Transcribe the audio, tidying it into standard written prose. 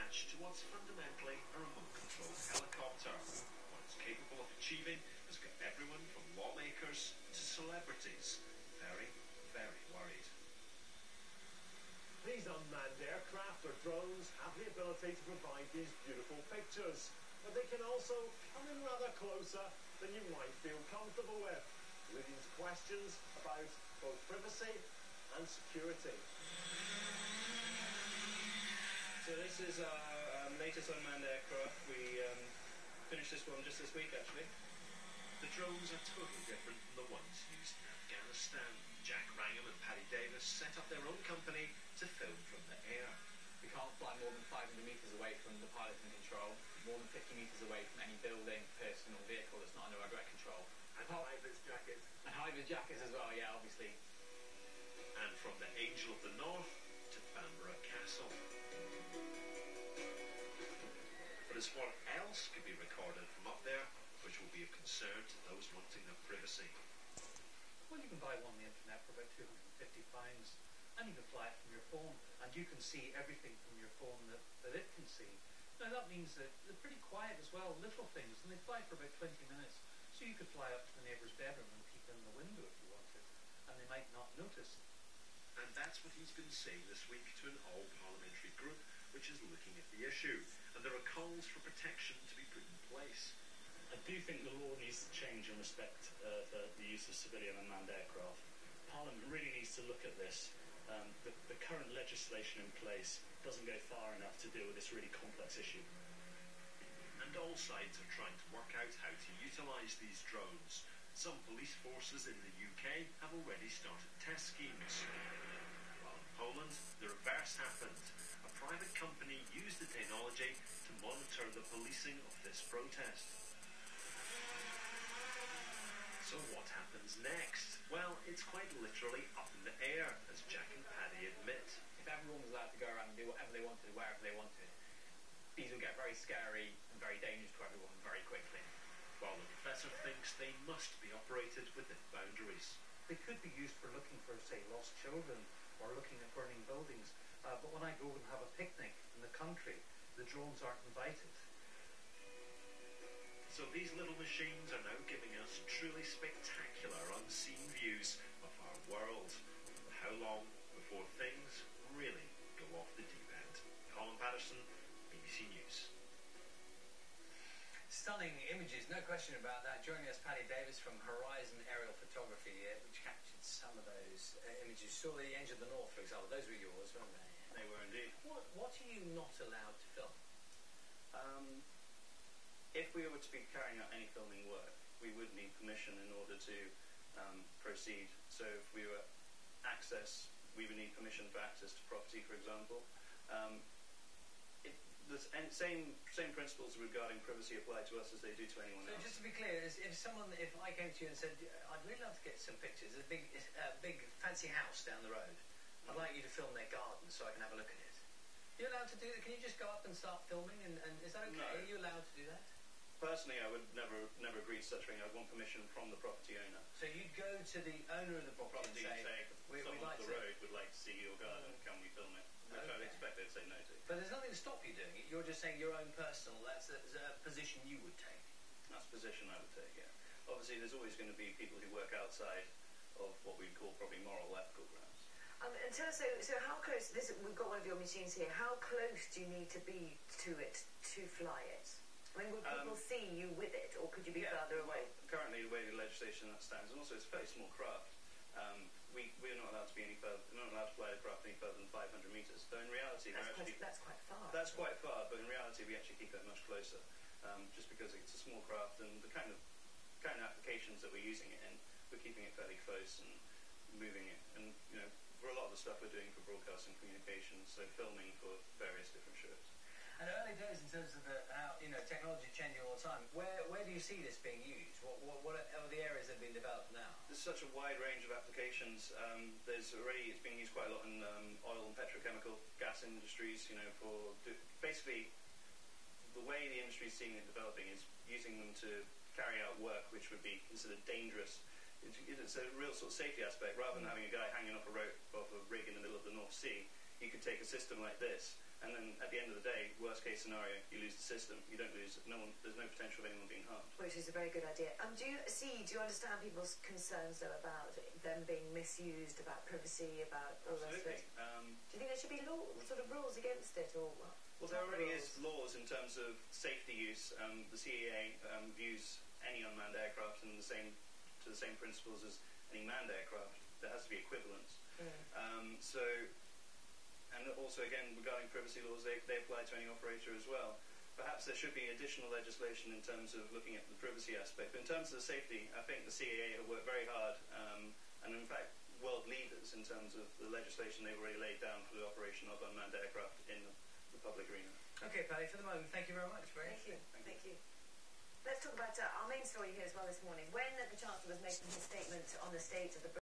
attached to what's fundamentally a remote-controlled helicopter. What it's capable of achieving has got everyone from lawmakers to celebrities very, very worried. These unmanned aircraft or drones have the ability to provide these beautiful pictures, but they can also come in rather closer than you might feel comfortable with, leading to questions about both privacy and security. So this is our latest unmanned aircraft. We finished this one just this week, actually. The drones are totally different from the ones used in Afghanistan. Jack and Paddy Jack set up their own company to film from the air. We can't fly more than 500 metres away from the pilot and control, more than 50 metres away from any building, person or vehicle that's not under our direct control. And high-vis jackets. And high-vis jackets as well, yeah, obviously. And from the Angel of the North to Bamborough Castle. But as what else could be recorded from up there, which will be of concern to those wanting their privacy? Well, you can buy one on the internet for about £250, and you can fly it from your phone, and you can see everything from your phone that it can see. Now that means that they're pretty quiet as well, little things, and they fly for about 20 minutes. So you could fly up to the neighbour's bedroom and peek in the window if you wanted, and they might not notice. And that's what he's been saying this week to an all-parliamentary group which is looking at the issue, and there are calls for protection to be put in place. I do think the law needs to change in respect for the use of civilian unmanned aircraft. Parliament really needs to look at this. The current legislation in place doesn't go far enough to deal with this really complex issue. And all sides are trying to work out how to utilise these drones. Some police forces in the UK have already started test schemes. While in Poland, the reverse happened. A private company used the technology to monitor the policing of this protest. So what happens next? Well, it's quite literally up in the air, as Jack and Paddy admit. If everyone was allowed to go around and do whatever they wanted, wherever they wanted, these would get very scary and very dangerous to everyone very quickly. While the professor thinks they must be operated within boundaries. They could be used for looking for, say, lost children or looking at burning buildings. But when I go and have a picnic in the country, the drones aren't invited. So these little machines are now giving us truly spectacular unseen views of our world. But how long before things really go off the deep end? Colin Patterson, BBC News. Stunning images, no question about that. Joining us, Paddy Davis from Horizon Aerial Photography, which captured some of those images. Saw the Angel of the North, for example. Those were yours, weren't they? They were indeed. What are you not allowed to film? If we were to be carrying out any filming work, we would need permission in order to proceed. So if we were we would need permission for access to property, for example. The same principles regarding privacy apply to us as they do to anyone else. So just to be clear, if I came to you and said, I'd really love to get some pictures, there's a big fancy house down the road, I'd like you to film their garden so I can have a look at it. You're allowed to do that? Can you just go up and start filming, and is that okay? No. Are you allowed to do that? Personally, I would never agree to such a thing. I'd want permission from the property owner. So you'd go to the owner of the property and say, we'd someone like on the road would like to see your garden, can we film it? Which I'd expect they'd say no to. But there's nothing to stop you doing it. You're just saying your own personal, that's a position you would take. That's a position I would take, yeah. Obviously, there's always going to be people who work outside of what we'd call probably moral, ethical grounds. And tell us, so how close, we've got one of your machines here, how close do you need to be to it to fly it? I mean, would people see you with it, or could you be further away? Well, currently, the way the legislation that stands, and also it's a very small craft, we're not allowed to be any further, we're not allowed to fly the craft any further than 500 metres. So in reality, that's quite far. That's quite far, but in reality, we actually keep it much closer, just because it's a small craft and the kind of applications that we're using it in, we're keeping it fairly close and moving it. And for a lot of the stuff we're doing for broadcast and communications, so filming for various different shows. And early days in terms of how technology changing all the time. Where do you see this being used? What are the areas that have been developed now? There's such a wide range of applications. It's being used quite a lot in oil and petrochemical gas industries. For basically the way the industry is seeing it developing is using them to carry out work which would be considered dangerous. It's a real sort of safety aspect. Rather than having a guy hanging off a rig in the middle of the North Sea, you could take a system like this And then at the end of the day, worst case scenario, you lose the system. You don't lose, there's no potential of anyone being harmed. Which is a very good idea. Do you understand people's concerns though about them being misused, about privacy, about all the rest of it? Do you think there should be sort of rules against it, or what? Well, there already is laws in terms of safety use. The CAA views any unmanned aircraft to the same principles as any manned aircraft. There has to be equivalence. And also, again, regarding privacy laws, they apply to any operator as well. Perhaps there should be additional legislation in terms of looking at the privacy aspect. But in terms of the safety, I think the CAA have worked very hard, and in fact, world leaders in terms of the legislation they've already laid down for the operation of unmanned aircraft in the public arena. Okay, Paddy, for the moment, thank you very much. Thank you. Let's talk about our main story here as well this morning. When the Chancellor was making his statement on the state of the